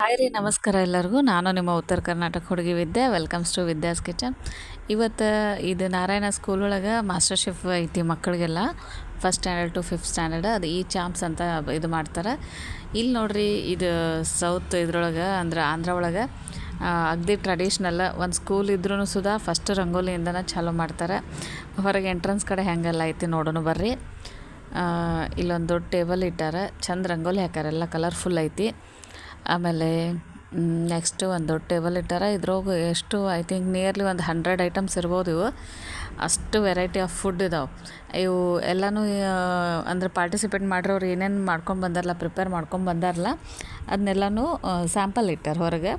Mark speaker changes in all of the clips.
Speaker 1: Hi ರೀ, ನಮಸ್ಕಾರ ಎಲ್ಲರಿಗೂ. ನಾನು ನಿಮ್ಮ ಉತ್ತರ ಕರ್ನಾಟಕ ಹುಡುಗಿ Vidya. Welcomes to Vidya's kitchen. ಇವತ್ತು ಇದು ನಾರಾಯಣ ಸ್ಕೂಲ್ ಒಳಗೆ ಮಾಸ್ಟರ್ ಶೆಫ್ ಐತಿ ಮಕ್ಕಳಿಗೆಲ್ಲ. First standard to fifth standard ಅದು ಈ ಚಾಂಪ್ಸ್ ಅಂತ ಇದು ಮಾಡ್ತಾರೆ. ಇಲ್ಲಿ ನೋಡ್ರಿ, ಇದು ಸೌತ್ ಇದ್ರೊಳಗೆ ಅಂದ್ರೆ ಆಂಧ್ರ ಒಳಗೆ ಅಗ್ದಿ ಟ್ರೆಡಿಷ್ನಲ್ ಒಂದು ಸ್ಕೂಲ್ ಇದ್ರೂ ಸುಧಾ ಫಸ್ಟ್ ರಂಗೋಲಿಯಿಂದನೇ ಚಾಲೂ ಮಾಡ್ತಾರೆ. ಹೊರಗೆ ಎಂಟ್ರೆನ್ಸ್ ಕಡೆ ಹೆಂಗೆಲ್ಲ ಐತಿ ನೋಡೋಣ ಬರ್ರಿ. ಇಲ್ಲೊಂದು ದೊಡ್ಡ ಟೇಬಲ್ ಇಟ್ಟಾರೆ, ಚಂದ ರಂಗೋಲಿ ಹಾಕ್ಯಾರ, ಎಲ್ಲ ಕಲರ್ಫುಲ್ ಐತಿ. ಆಮೇಲೆ ನೆಕ್ಸ್ಟು ಒಂದು ದೊಡ್ಡ ಟೇಬಲ್ ಇಟ್ಟಾರೆ. ಇದ್ರೊಳಗೆ ಎಷ್ಟು ಐ ಥಿಂಕ್ ನಿಯರ್ಲಿ ಒಂದು 100 ಐಟಮ್ಸ್ ಇರ್ಬೋದು. ಇವು ಅಷ್ಟು ವೆರೈಟಿ ಆಫ್ ಫುಡ್ ಇದಾವೆ. ಇವು ಎಲ್ಲನೂ ಅಂದ್ರೆ ಪಾರ್ಟಿಸಿಪೇಟ್ ಮಾಡಿರೋರು ಏನೇನು ಮಾಡ್ಕೊಂಡು ಬಂದಾರಲ್ಲ, ಪ್ರಿಪೇರ್ ಮಾಡ್ಕೊಂಡು ಬಂದಾರಲ್ಲ, ಅದನ್ನೆಲ್ಲನೂ ಸ್ಯಾಂಪಲ್ ಇಟ್ಟಾರೆ ಹೊರಗೆ.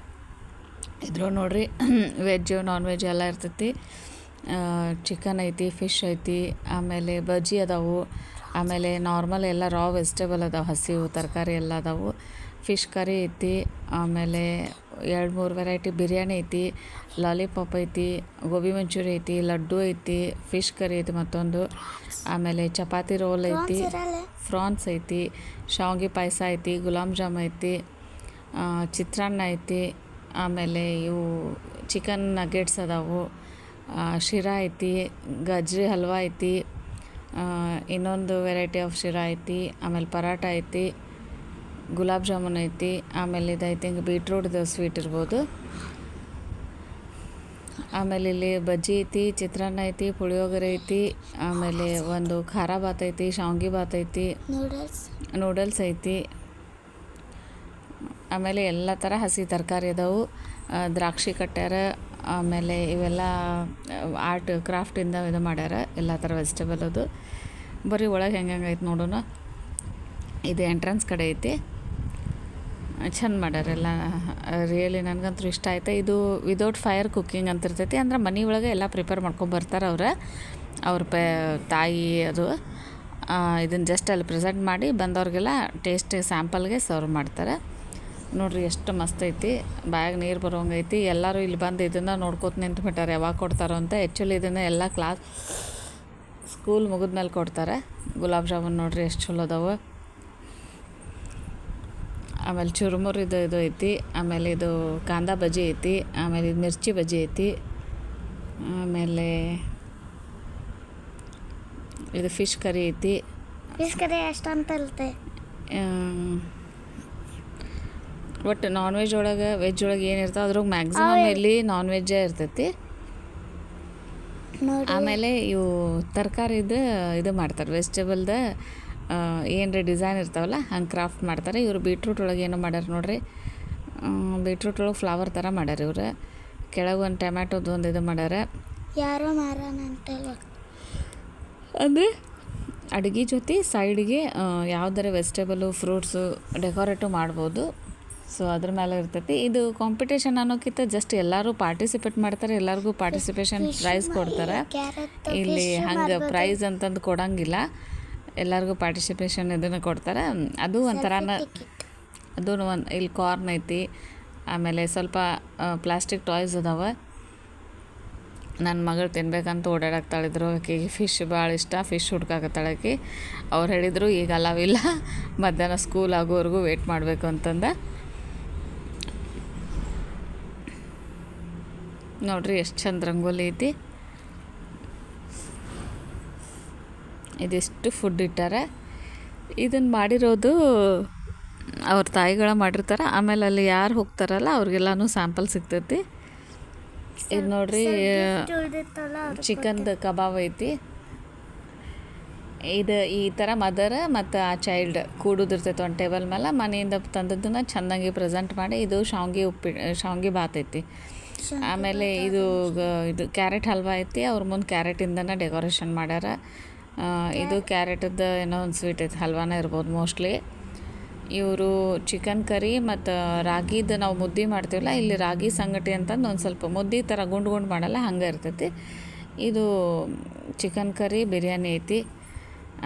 Speaker 1: ಇದ್ರೊಳಗೆ ನೋಡ್ರಿ ವೆಜ್ಜು ನಾನ್ ವೆಜ್ ಎಲ್ಲ ಇರ್ತೈತಿ. ಚಿಕನ್ ಐತಿ, ಫಿಶ್ ಐತಿ, ಆಮೇಲೆ ಬಜ್ಜಿ ಅದಾವು, ಆಮೇಲೆ ನಾರ್ಮಲ್ ಎಲ್ಲ ರಾ ವೆಜಿಟೇಬಲ್ ಅದಾವೆ, ಹಸಿವು ತರಕಾರಿ ಎಲ್ಲ ಅದಾವು. ಫಿಶ್ ಕರಿ ಐತಿ, ಆಮೇಲೆ 2-3 ವೆರೈಟಿ ಬಿರಿಯಾನಿ ಐತಿ, ಲಾಲಿಪಾಪ್ ಐತಿ, ಗೋಬಿ ಮಂಚೂರಿ ಐತಿ, ಲಡ್ಡು ಐತಿ, ಫಿಶ್ ಕರಿ ಐತಿ ಮತ್ತೊಂದು, ಆಮೇಲೆ ಚಪಾತಿ ರೋಲ್ ಐತಿ, ಫ್ರಾನ್ಸ್ ಐತಿ, ಶಾವಿಗೆ ಪಾಯಸ ಐತಿ, ಗುಲಾಬ್ ಜಾಮ್ ಐತಿ, ಚಿತ್ರಾನ್ನ ಐತಿ, ಆಮೇಲೆ ಇವು ಚಿಕನ್ ನಗೆಟ್ಸ್ ಅದಾವು, ಶಿರಾ ಐತಿ, ಗಜ್ರಿ ಹಲ್ವಾ ಐತಿ, ಇನ್ನೊಂದು ವೆರೈಟಿ ಆಫ್ ಶಿರಾ ಐತಿ, ಆಮೇಲೆ ಪರಾಟ ಐತಿ, ಗುಲಾಬ್ ಜಾಮೂನ್ ಐತಿ, ಆಮೇಲೆ ಇದು ಐ ಥಿಂಕ್ ಬೀಟ್ರೂಟ್ದು ಸ್ವೀಟ್ ಇರ್ಬೋದು. ಆಮೇಲೆ ಇಲ್ಲಿ ಬಜ್ಜಿ ಐತಿ, ಚಿತ್ರಾನ್ನ ಐತಿ, ಪುಳಿಯೋಗರೆ ಐತಿ, ಆಮೇಲೆ ಒಂದು ಖಾರ ಭಾತ್ ಐತಿ, ಶಾವಿಗೆ ಭಾತ್ ಐತಿ, ನೂಡಲ್ಸ್ ಐತಿ, ಆಮೇಲೆ ಎಲ್ಲ ಥರ ಹಸಿ ತರಕಾರಿ ಅದಾವು. ದ್ರಾಕ್ಷಿ ಕಟ್ಟ್ಯಾರ, ಆಮೇಲೆ ಇವೆಲ್ಲ ಆರ್ಟ್ ಕ್ರಾಫ್ಟಿಂದ ಇದು ಮಾಡ್ಯಾರ, ಎಲ್ಲ ಥರ ವೆಜಿಟೇಬಲ್ ಅದು. ಬರೀ ಒಳಗೆ ಹೆಂಗೆ ಐತಿ ನೋಡೋಣ. ಇದು ಎಂಟ್ರೆನ್ಸ್ ಕಡೆ ಐತಿ, ಚಂದ ಮಾಡ್ಯಾರ ಎಲ್ಲ. ರಿಯಲಿ ನನಗಂತೂ ಇಷ್ಟ ಆಯ್ತು. ಇದು ವಿದೌಟ್ ಫೈರ್ ಕುಕ್ಕಿಂಗ್ ಅಂತ ಇರ್ತೈತಿ. ಅಂದ್ರೆ ಮನೆ ಒಳಗೆ ಎಲ್ಲ ಪ್ರಿಪೇರ್ ಮಾಡ್ಕೊಂಬರ್ತಾರೆ ಅವ್ರ ತಾಯಿ ಅದು. ಇದನ್ನು ಜಸ್ಟ್ ಅಲ್ಲಿ ಪ್ರೆಸೆಂಟ್ ಮಾಡಿ ಬಂದವ್ರಿಗೆಲ್ಲ ಟೇಸ್ಟ್ ಸ್ಯಾಂಪಲ್ಗೆ ಸರ್ವ್ ಮಾಡ್ತಾರೆ. ನೋಡಿರಿ ಎಷ್ಟು ಮಸ್ತ್ ಐತಿ, ಬ್ಯಾಗ್ ನೀರು ಬರೋಂಗೆ ಐತಿ. ಎಲ್ಲರೂ ಇಲ್ಲಿ ಬಂದು ಇದನ್ನು ನೋಡ್ಕೋತ ನಿಂತ್ಬಿಟ್ಟಾರೆ ಯಾವಾಗ ಕೊಡ್ತಾರೋ ಅಂತ. ಆ್ಯಕ್ಚುಲಿ ಇದನ್ನು ಎಲ್ಲ ಕ್ಲಾಸ್ ಸ್ಕೂಲ್ ಮುಗಿದ್ಮೇಲೆ ಕೊಡ್ತಾರೆ. ಗುಲಾಬ್ ಜಾಮೂನ್ ನೋಡಿರಿ ಎಷ್ಟು ಚಲೋ ಅದಾವೆ. ಆಮೇಲೆ ಚುರುಮುರು ಇದು ಐತಿ, ಆಮೇಲೆ ಇದು ಕಾಂದ ಬಜ್ಜಿ ಐತಿ, ಆಮೇಲೆ ಇದು ಮಿರ್ಚಿ ಬಜ್ಜಿ ಐತಿ, ಆಮೇಲೆ ಇದು ಫಿಶ್ ಕರಿ ಐತಿ.
Speaker 2: ಫಿಶ್ ಕರಿ ಎಷ್ಟು ಅಂತ ಇರುತ್ತೆ.
Speaker 1: ಒಟ್ಟು ನಾನ್ ವೆಜ್ ಒಳಗೆ ವೆಜ್ ಒಳಗೆ ಏನಿರ್ತಾವೆ ಅದ್ರಾಗ ಮ್ಯಾಕ್ಸಿಮಮ್ ಇಲ್ಲಿ ನಾನ್ ವೆಜ್ಜೇ ಇರ್ತೈತಿ. ಆಮೇಲೆ ಇವು ತರಕಾರಿದು ಇದು ಮಾಡ್ತಾರೆ, ವೆಜಿಟೇಬಲ್ದ ಏನರ ಡಿಸೈನ್ ಇರ್ತಾವಲ್ಲ ಹಂಗೆ ಕ್ರಾಫ್ಟ್ ಮಾಡ್ತಾರೆ. ಇವರು ಬೀಟ್ರೂಟ್ ಒಳಗೆ ಏನೋ ಮಾಡ್ಯಾರ ನೋಡ್ರಿ. ಬೀಟ್ರೂಟ್ ಒಳಗೆ ಫ್ಲವರ್ ಥರ ಮಾಡ್ಯಾರ ಇವರು. ಕೆಳಗೆ ಒಂದು ಟೊಮ್ಯಾಟೋದು ಒಂದು ಇದು ಮಾಡ್ಯಾರ.
Speaker 2: ಯಾರೋ ಮಾರಾನ ಅಂತಲ್ವ
Speaker 1: ಅಂದರೆ ಅಡುಗೆ ಜೊತೆ ಸೈಡಿಗೆ ಯಾವ್ದಾರ ವೆಜಿಟೇಬಲು ಫ್ರೂಟ್ಸು ಡೆಕೋರೇಟಿವ್ ಮಾಡ್ಬೋದು. ಸೊ ಅದ್ರ ಮೇಲೆ ಇರ್ತೈತಿ. ಇದು ಕಾಂಪಿಟೇಷನ್ ಅನ್ನೋಕ್ಕಿಂತ ಜಸ್ಟ್ ಎಲ್ಲರೂ ಪಾರ್ಟಿಸಿಪೇಟ್ ಮಾಡ್ತಾರೆ, ಎಲ್ಲರಿಗೂ ಪಾರ್ಟಿಸಿಪೇಷನ್ ಪ್ರೈಸ್ ಕೊಡ್ತಾರೆ. ಇಲ್ಲಿ ಹಂಗೆ ಪ್ರೈಸ್ ಅಂತಂದು ಕೊಡೋಂಗಿಲ್ಲ, ಎಲ್ಲರಿಗೂ ಪಾರ್ಟಿಸಿಪೇಷನ್ ಇದನ್ನು ಕೊಡ್ತಾರೆ. ಅದು ಒಂಥರನ ಅದು ಇಲ್ಲಿ ಕಾರ್ನ್ ಐತಿ, ಆಮೇಲೆ ಸ್ವಲ್ಪ ಪ್ಲಾಸ್ಟಿಕ್ ಟಾಯ್ಸ್ ಅದಾವೆ. ನನ್ನ ಮಗಳು ತಿನ್ಬೇಕಂತ ಓಡಾಡಕ್ತಾಳಿದ್ರು. ಆಕೆಗೆ ಫಿಶ್ ಭಾಳ ಇಷ್ಟ, ಫಿಶ್ ಹುಡ್ಕಾಕತ್ತಾಳಕಿ. ಅವ್ರು ಹೇಳಿದರು ಈಗ ಅಲಾವಿಲ್ಲ, ಮಧ್ಯಾಹ್ನ ಸ್ಕೂಲ್ ಆಗೋವರೆಗೂ ವೇಟ್ ಮಾಡಬೇಕು ಅಂತಂದ. ನೋಡ್ರಿ ಎಷ್ಟು ಚಂದ ರಂಗೋಲಿ ಐತಿ. ಇದಿಷ್ಟು ಫುಡ್ ಇಟ್ಟಾರೆ. ಇದನ್ನು ಮಾಡಿರೋದು ಅವ್ರ ತಾಯಿಗಳ ಮಾಡಿರ್ತಾರೆ. ಆಮೇಲೆ ಅಲ್ಲಿ ಯಾರು ಹೋಗ್ತಾರಲ್ಲ ಅವ್ರಿಗೆಲ್ಲನೂ ಸ್ಯಾಂಪಲ್ ಸಿಗ್ತೈತಿ. ಇದು ನೋಡ್ರಿ ಚಿಕನ್ದು ಕಬಾಬ್ ಐತಿ. ಇದು ಈ ಥರ ಮದರ್ ಮತ್ತು ಆ ಚೈಲ್ಡ್ ಕೂಡೋದಿರ್ತೈತೆ ಒಂದು ಟೇಬಲ್ ಮೇಲೆ. ಮನೆಯಿಂದ ತಂದದ್ದನ್ನು ಚೆಂದಾಗಿ ಪ್ರೆಸೆಂಟ್ ಮಾಡಿ. ಇದು ಶಾವಿಗೆ ಭಾತ್ ಐತಿ. ಆಮೇಲೆ ಇದು ಕ್ಯಾರೆಟ್ ಹಲ್ವಾ ಐತಿ. ಅವ್ರ ಮುಂದೆ ಕ್ಯಾರೆಟಿಂದನೇ ಡೆಕೋರೇಷನ್ ಮಾಡ್ಯಾರ. ಇದು ಕ್ಯಾರೆಟದ್ದು ಏನೋ ಒಂದು ಸ್ವೀಟ್ ಐತಿ, ಹಲ್ವಾನೇ ಇರ್ಬೋದು ಮೋಸ್ಟ್ಲಿ. ಇವರು ಚಿಕನ್ ಕರಿ ಮತ್ತು ರಾಗಿದು ನಾವು ಮುದ್ದೆ ಮಾಡ್ತೀವಲ್ಲ, ಇಲ್ಲಿ ರಾಗಿ ಸಂಗಟಿ ಅಂತಂದು ಒಂದು ಸ್ವಲ್ಪ ಮುದ್ದೆ ಥರ ಗುಂಡು ಮಾಡಲ್ಲ, ಹಂಗೆ ಇರ್ತೈತಿ. ಇದು ಚಿಕನ್ ಕರಿ ಬಿರಿಯಾನಿ ಐತಿ.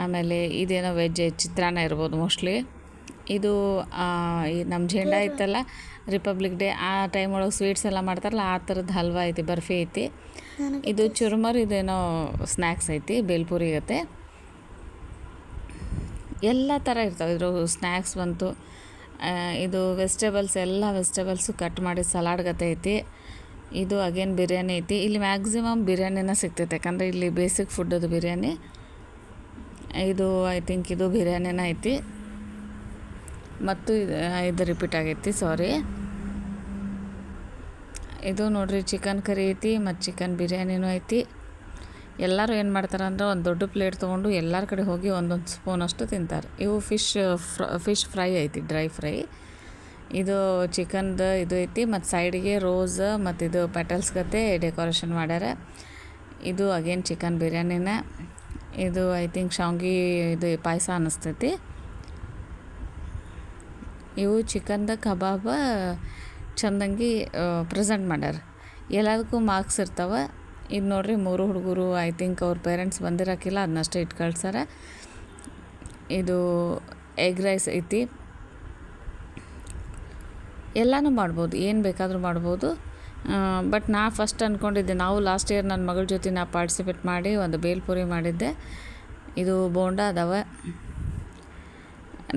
Speaker 1: ಆಮೇಲೆ ಇದೇನೋ ವೆಜ್ ಚಿತ್ರಾನ್ನ ಇರ್ಬೋದು ಮೋಸ್ಟ್ಲಿ. ಇದು ನಮ್ಮ ಜೆಂಡಾ ಐತಲ್ಲ, ರಿಪಬ್ಲಿಕ್ ಡೇ ಆ ಟೈಮ್ ಒಳಗೆ ಸ್ವೀಟ್ಸ್ ಎಲ್ಲ ಮಾಡ್ತಾರಲ್ಲ ಆ ಥರದ್ದು ಹಲ್ವಾ ಐತಿ, ಬರ್ಫಿ ಐತಿ. ಇದು ಚುರುಮರ್, ಇದೇನೋ ಸ್ನ್ಯಾಕ್ಸ್ ಐತಿ, ಬೇಲ್ಪುರಿ ಐತೆ. ಎಲ್ಲ ಥರ ಇರ್ತಾವೆ ಇದ್ರ ಸ್ನ್ಯಾಕ್ಸ್ ಬಂತು. ಇದು ವೆಜಿಟೇಬಲ್ಸ್ ಎಲ್ಲ ವೆಜಿಟೇಬಲ್ಸು ಕಟ್ ಮಾಡಿ ಸಲಾಡ್ ಗತೆ ಐತಿ. ಇದು ಅಗೇನ್ ಬಿರಿಯಾನಿ ಐತಿ. ಇಲ್ಲಿ ಮ್ಯಾಕ್ಸಿಮಮ್ ಬಿರಿಯಾನಿನ ಸಿಗ್ತೈತೆ, ಯಾಕಂದರೆ ಇಲ್ಲಿ ಬೇಸಿಕ್ ಫುಡ್ ಅದು ಬಿರಿಯಾನಿ. ಇದು ಐ ಥಿಂಕ್ ಇದು ಬಿರಿಯಾನಿನ ಐತಿ, ಮತ್ತು ಇದು ರಿಪೀಟ್ ಆಗೈತಿ, ಸಾರಿ. ಇದು ನೋಡ್ರಿ ಚಿಕನ್ ಕರಿ ಐತಿ ಮತ್ತು ಚಿಕನ್ ಬಿರಿಯಾನಿನೂ ಐತಿ. ಎಲ್ಲರೂ ಏನು ಮಾಡ್ತಾರೆ ಅಂದ್ರೆ ಒಂದು ದೊಡ್ಡ ಪ್ಲೇಟ್ ತೊಗೊಂಡು ಎಲ್ಲರ ಕಡೆ ಹೋಗಿ ಒಂದೊಂದು ಸ್ಪೂನ್ ಅಷ್ಟು ತಿಂತಾರೆ. ಇವು ಫಿಶ್ ಫ್ರೈ ಐತಿ, ಡ್ರೈ ಫ್ರೈ. ಇದು ಚಿಕನ್ದು ಇದು ಐತಿ, ಮತ್ತು ಸೈಡಿಗೆ ರೋಸ್ ಮತ್ತು ಇದು ಪೆಟಲ್ಸ್ ಗತೆ ಡೆಕೋರೇಷನ್ ಮಾಡ್ಯಾರ. ಇದು ಅಗೇನ್ ಚಿಕನ್ ಬಿರಿಯಾನಿನ. ಇದು ಐ ಥಿಂಕ್ ಶಾವ್ಗಿ ಇದು ಪಾಯಸ ಅನ್ನಿಸ್ತೈತಿ. ಇವು ಚಿಕನ್ದ ಕಬಾಬ ಚಂದಂಗಿ ಪ್ರೆಸೆಂಟ್ ಮಾಡ್ಯಾರ. ಎಲ್ಲದಕ್ಕೂ ಮಾರ್ಕ್ಸ್ ಇರ್ತಾವೆ. ಇದು ನೋಡ್ರಿ 3 ಹುಡುಗರು ಐ ಥಿಂಕ್ ಅವ್ರ ಪೇರೆಂಟ್ಸ್ ಬಂದಿರೋಕ್ಕಿಲ್ಲ, ಅದನ್ನಷ್ಟೇ ಇಟ್ಟು ಕಳ್ಸಾರ. ಇದು ಎಗ್ ರೈಸ್ ಐತಿ. ಎಲ್ಲನೂ ಮಾಡ್ಬೋದು, ಏನು ಬೇಕಾದರೂ ಮಾಡ್ಬೋದು. ಬಟ್ ನಾ ಫಸ್ಟ್ ಅಂದ್ಕೊಂಡಿದ್ದೆ, ನಾವು ಲಾಸ್ಟ್ ಇಯರ್ ನನ್ನ ಮಗಳ ಜೊತೆ ನಾ ಪಾರ್ಟಿಸಿಪೇಟ್ ಮಾಡಿ ಒಂದು ಬೇಲ್ಪುರಿ ಮಾಡಿದ್ದೆ. ಇದು ಬೋಂಡ ಅದಾವೆ.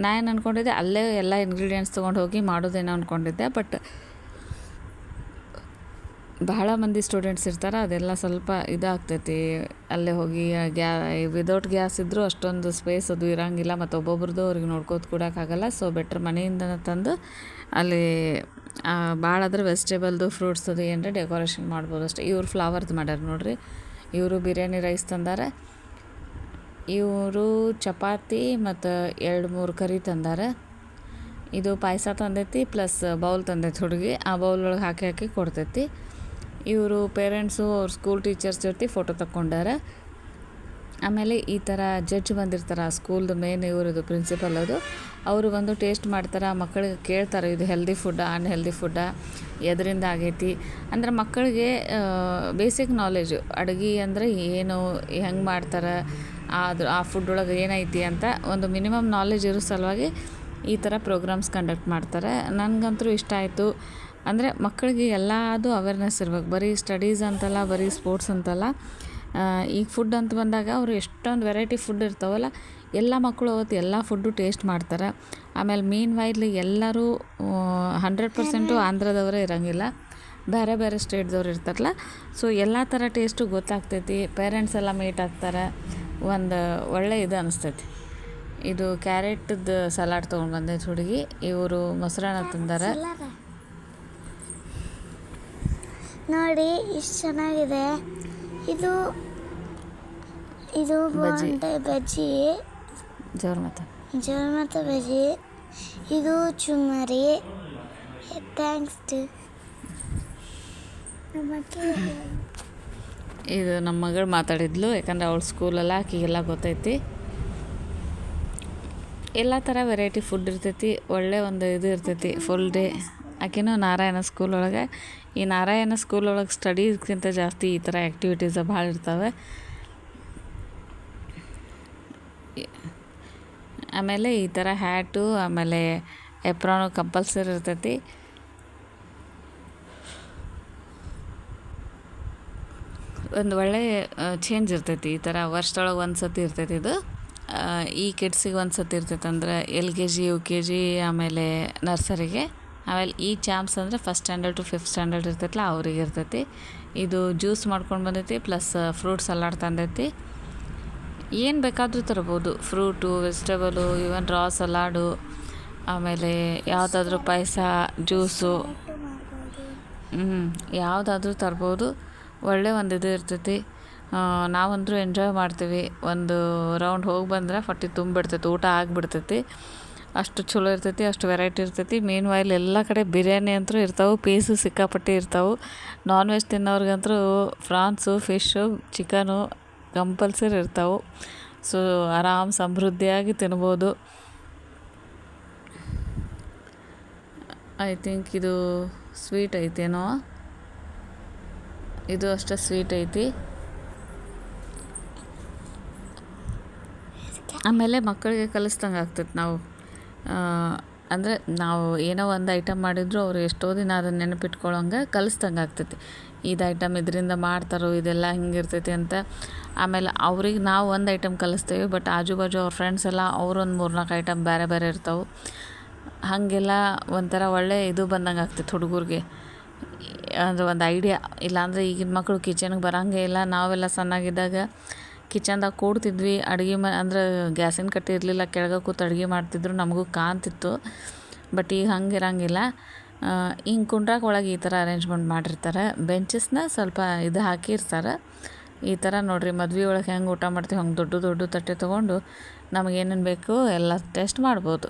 Speaker 1: ನಾ ಏನು ಅಂದ್ಕೊಂಡಿದ್ದೆ, ಅಲ್ಲೇ ಎಲ್ಲ ಇಂಗ್ರೀಡಿಯೆಂಟ್ಸ್ ತೊಗೊಂಡು ಹೋಗಿ ಮಾಡೋದೇನೋ ಅಂದ್ಕೊಂಡಿದ್ದೆ. ಬಟ್ ಬಹಳ ಮಂದಿ ಸ್ಟೂಡೆಂಟ್ಸ್ ಇರ್ತಾರೆ, ಅದೆಲ್ಲ ಸ್ವಲ್ಪ ಇದಾಗ್ತೈತಿ. ಅಲ್ಲೇ ಹೋಗಿ ವಿದೌಟ್ ಗ್ಯಾಸ್ ಇದ್ದರೂ ಅಷ್ಟೊಂದು ಸ್ಪೇಸ್ ಅದು ಇರೋಂಗಿಲ್ಲ, ಮತ್ತು ಒಬ್ಬೊಬ್ರದ್ದು ಅವ್ರಿಗೆ ನೋಡ್ಕೋತ ಕೊಡೋಕ್ಕಾಗಲ್ಲ. ಸೊ ಬೆಟ್ರ್ ಮನೆಯಿಂದ ತಂದು ಅಲ್ಲಿ ಭಾಳ ಆದ್ರೆ ವೆಜಿಟೇಬಲ್ದು ಫ್ರೂಟ್ಸದು ಏನರ ಡೆಕೋರೇಷನ್ ಮಾಡ್ಬೋದು ಅಷ್ಟೇ. ಇವ್ರು ಫ್ಲವರ್ದು ಮಾಡ್ಯಾರ ನೋಡ್ರಿ. ಇವರು ಬಿರಿಯಾನಿ ರೈಸ್ ತಂದಾರೆ. ಇವರು ಚಪಾತಿ ಮತ್ತು 2-3 ಕರಿ ತಂದಾರೆ. ಇದು ಪಾಯಸ ತಂದೈತಿ, ಪ್ಲಸ್ ಬೌಲ್ ತಂದೈತಿ ಹುಡುಗಿ. ಆ ಬೌಲ್ ಒಳಗೆ ಹಾಕಿ ಕೊಡ್ತೈತಿ. ಇವರು ಪೇರೆಂಟ್ಸು ಅವ್ರ ಸ್ಕೂಲ್ ಟೀಚರ್ಸ್ ಜೊತೆ ಫೋಟೋ ತಕ್ಕೊಂಡಾರ. ಆಮೇಲೆ ಈ ಥರ ಜಡ್ಜ್ ಬಂದಿರ್ತಾರೆ ಆ ಸ್ಕೂಲ್ದು ಮೇನ್ ಇವ್ರದ್ದು ಪ್ರಿನ್ಸಿಪಲ್ ಅದು. ಅವರು ಬಂದು ಟೇಸ್ಟ್ ಮಾಡ್ತಾರೆ, ಮಕ್ಕಳಿಗೆ ಕೇಳ್ತಾರೆ ಇದು ಹೆಲ್ದಿ ಫುಡ್ಡಾ ಅನ್ಹೆಲ್ದಿ ಫುಡ್ಡಾ, ಎದರಿಂದ ಆಗೈತಿ ಅಂದ್ರೆ ಮಕ್ಕಳಿಗೆ ಬೇಸಿಕ್ ನಾಲೆಜು ಅಡುಗೆ ಅಂದರೆ ಏನು, ಹೆಂಗೆ ಮಾಡ್ತಾರೆ, ಆ ಫುಡ್ ಒಳಗೆ ಏನೈತಿ ಅಂತ ಒಂದು ಮಿನಿಮಮ್ ನಾಲೆಜ್ ಇರೋ ಸಲುವಾಗಿ ಈ ಥರ ಪ್ರೋಗ್ರಾಮ್ಸ್ ಕಂಡಕ್ಟ್ ಮಾಡ್ತಾರೆ. ನನಗಂತೂ ಇಷ್ಟ ಆಯಿತು. ಅಂದರೆ ಮಕ್ಕಳಿಗೆ ಎಲ್ಲದು ಅವೇರ್ನೆಸ್ ಇರ್ಬೇಕು, ಬರೀ ಸ್ಟಡೀಸ್ ಅಂತಲ್ಲ, ಬರೀ ಸ್ಪೋರ್ಟ್ಸ್ ಅಂತಲ್ಲ. ಈಗ ಫುಡ್ ಅಂತ ಬಂದಾಗ ಅವರು ಎಷ್ಟೊಂದು ವೆರೈಟಿ ಫುಡ್ ಇರ್ತಾವಲ್ಲ, ಎಲ್ಲ ಮಕ್ಕಳು ಅವತ್ತು ಎಲ್ಲ ಫುಡ್ಡು ಟೇಸ್ಟ್ ಮಾಡ್ತಾರೆ. ಆಮೇಲೆ ಮೀನ್ ವೈಲ್ ಎಲ್ಲರೂ 100% ಆಂಧ್ರದವರೇ ಇರೋಂಗಿಲ್ಲ, ಬೇರೆ ಬೇರೆ ಸ್ಟೇಟ್ದವ್ರು ಇರ್ತಾರಲ್ಲ. ಸೊ ಎಲ್ಲ ಥರ ಟೇಸ್ಟು ಗೊತ್ತಾಗ್ತೈತಿ. ಪೇರೆಂಟ್ಸ್ ಎಲ್ಲ ಮೀಟ್ ಆಗ್ತಾರೆ. ಒಂದು ಒಳ್ಳೆ ಇದು ಅನಿಸ್ತೈತಿ. ಇದು ಕ್ಯಾರೆಟ್ದು ಸಲಾಡ್ ತೊಗೊಂಡು ಬಂದೈತೆ ಹುಡುಗಿ. ಇವರು ಮೊಸರನ್ನ ತಂದಾರೆ.
Speaker 2: ನೋಡಿ ಇಷ್ಟು ಚೆನ್ನಾಗಿದೆ. ಇದು ಬಜ್ಜಿ, ಜೋರ್ಮತ ಬಜ್ಜಿ. ಇದು ಚುಮ್ಮರಿ. ಥ್ಯಾಂಕ್ಸ್ ಟು
Speaker 1: ಇದು ನಮ್ಮ ಮಗಳು ಮಾತಾಡಿದ್ಲು, ಯಾಕಂದ್ರೆ ಅವಳ ಸ್ಕೂಲಲ್ಲ ಆಕಿಗೆಲ್ಲ ಗೊತ್ತೈತಿ. ಎಲ್ಲ ಥರ ವೆರೈಟಿ ಫುಡ್ ಇರ್ತೈತಿ. ಒಳ್ಳೆ ಒಂದು ಇದು ಇರ್ತೈತಿ ಫುಲ್ ಡೇ. ಆಕೆನೂ ನಾರಾಯಣ ಸ್ಕೂಲ್ ಒಳಗೆ. ಈ ನಾರಾಯಣ ಸ್ಕೂಲ್ ಒಳಗೆ ಸ್ಟಡೀಸ್ಗಿಂತ ಜಾಸ್ತಿ ಈ ಥರ ಆ್ಯಕ್ಟಿವಿಟೀಸ್ ಭಾಳ ಇರ್ತವೆ. ಆಮೇಲೆ ಈ ಥರ ಹ್ಯಾಟು, ಆಮೇಲೆ ಎಪ್ರಾನು ಕಂಪಲ್ಸರಿ ಇರ್ತೈತಿ. ಒಂದು ಒಳ್ಳೆ ಚೇಂಜ್ ಇರ್ತೈತಿ. ಈ ಥರ ವರ್ಷದೊಳಗೆ ಒಂದು ಸತಿ ಇರ್ತೈತಿ ಇದು. ಈ ಕಿಡ್ಸಿಗೆ ಒಂದು ಸತಿ ಇರ್ತೈತೆ ಅಂದರೆ LKG UKG ಆಮೇಲೆ ನರ್ಸರಿಗೆ. ಆಮೇಲೆ ಈ ಚಾಂಪ್ಸ್ ಅಂದರೆ first standard to 5th standard ಇರ್ತೈತಲ್ಲ ಅವ್ರಿಗೆ ಇರ್ತೈತಿ. ಇದು ಜ್ಯೂಸ್ ಮಾಡ್ಕೊಂಡು ಬಂದೈತಿ, ಪ್ಲಸ್ ಫ್ರೂಟ್ ಸಲಾಡ್ ತಂದೈತಿ. ಏನು ಬೇಕಾದರೂ ತರ್ಬೋದು, ಫ್ರೂಟು, ವೆಜಿಟೇಬಲು, ಈವನ್ ರಾ ಸಲಾಡು, ಆಮೇಲೆ ಯಾವುದಾದ್ರೂ ಪಾಯಸ, ಜ್ಯೂಸು, ಯಾವುದಾದ್ರೂ ತರ್ಬೋದು. ಒಳ್ಳೆ ಒಂದು ಇದು ಇರ್ತೈತಿ. ನಾವಂತರೂ ಎಂಜಾಯ್ ಮಾಡ್ತೀವಿ. ಒಂದು ರೌಂಡ್ ಹೋಗಿ ಬಂದ್ರೆ ಹೊಟ್ಟೆ ತುಂಬಿಡ್ತೈತಿ, ಊಟ ಆಗಿಬಿಡ್ತೈತಿ. ಅಷ್ಟು ಚಲೋ ಇರ್ತೈತಿ, ಅಷ್ಟು ವೆರೈಟಿ ಇರ್ತೈತಿ. ಮೀನ್ ವೈಲ್ ಎಲ್ಲ ಕಡೆ ಬಿರಿಯಾನಿ ಅಂತೂ ಇರ್ತಾವೆ, ಪೀಸು ಸಿಕ್ಕಾಪಟ್ಟೆ ಇರ್ತಾವೆ. ನಾನ್ ವೆಜ್ ತಿನ್ನೋರ್ಗಂತೂ ಫ್ರಾನ್ಸು, ಫಿಶ್ಶು, ಚಿಕನು ಕಂಪಲ್ಸರಿ ಇರ್ತಾವೆ. ಸೊ ಆರಾಮ್ ಸಮೃದ್ಧಿಯಾಗಿ ತಿನ್ಬೋದು. ಐ ಥಿಂಕ್ ಇದು ಸ್ವೀಟ್ ಐತೇನೋ, ಇದು ಅಷ್ಟೇ ಸ್ವೀಟ್ ಐತಿ. ಆಮೇಲೆ ಮಕ್ಕಳಿಗೆ ಕಲಿಸ್ದಂಗೆ ಆಗ್ತೈತೆ. ನಾವು ಅಂದರೆ ನಾವು ಏನೋ ಒಂದು ಐಟಮ್ ಮಾಡಿದ್ರು ಅವರು ಎಷ್ಟೋ ದಿನ ಅದನ್ನು ನೆನಪಿಟ್ಕೊಳ್ಳೋಂಗೆ ಕಲಿಸ್ದಂಗೆ ಆಗ್ತೈತಿ. ಇದು ಐಟಮ್ ಇದರಿಂದ ಮಾಡ್ತಾರೋ, ಇದೆಲ್ಲ ಹಿಂಗಿರ್ತೈತಿ ಅಂತ. ಆಮೇಲೆ ಅವ್ರಿಗೆ ನಾವು ಒಂದು ಐಟಮ್ ಕಲಿಸ್ತೇವೆ, ಬಟ್ ಆಜು ಬಾಜು ಅವ್ರ ಫ್ರೆಂಡ್ಸ್ ಎಲ್ಲ ಅವರೊಂದು 3-4 ಐಟಮ್ ಬೇರೆ ಬೇರೆ ಇರ್ತಾವೆ. ಹಾಗೆಲ್ಲ ಒಂಥರ ಒಳ್ಳೆ ಇದು ಬಂದಂಗೆ ಆಗ್ತೈತೆ ಹುಡುಗರಿಗೆ, ಅಂದ್ರೆ ಒಂದು ಐಡಿಯಾ. ಇಲ್ಲಾಂದರೆ ಈಗಿನ ಮಕ್ಕಳು ಕಿಚನ್ಗೆ ಬರೋಂಗೆ ಇಲ್ಲ. ನಾವೆಲ್ಲ ಸಣ್ಣಾಗಿದ್ದಾಗ ಕಿಚನ್ದಾಗ ಕೂಡ್ತಿದ್ವಿ, ಅಡುಗೆ ಅಂದ್ರೆ ಗ್ಯಾಸಿನ ಕಟ್ಟೆ ಇರಲಿಲ್ಲ, ಕೆಳಗೆ ಕೂತು ಅಡುಗೆ ಮಾಡ್ತಿದ್ರು, ನಮಗೂ ಕಾಣ್ತಿತ್ತು. ಬಟ್ ಈಗ ಹಂಗೆ ಇರೋಂಗಿಲ್ಲ. ಹಿಂಗೆ ಕುಂಡ್ರಾಗ ಒಳಗೆ ಈ ಥರ ಅರೇಂಜ್ಮೆಂಟ್ ಮಾಡಿರ್ತಾರೆ. ಬೆಂಚಸ್ನ ಸ್ವಲ್ಪ ಇದು ಹಾಕಿರ್ತಾರೆ. ಈ ಥರ ನೋಡಿರಿ, ಮದ್ವೆ ಒಳಗೆ ಹೆಂಗೆ ಊಟ ಮಾಡ್ತೀವಿ ಹಂಗೆ ದೊಡ್ಡ ದೊಡ್ಡ ತಟ್ಟೆ ತೊಗೊಂಡು ನಮಗೇನೇನು ಬೇಕು ಎಲ್ಲ ಟೇಸ್ಟ್ ಮಾಡ್ಬೋದು.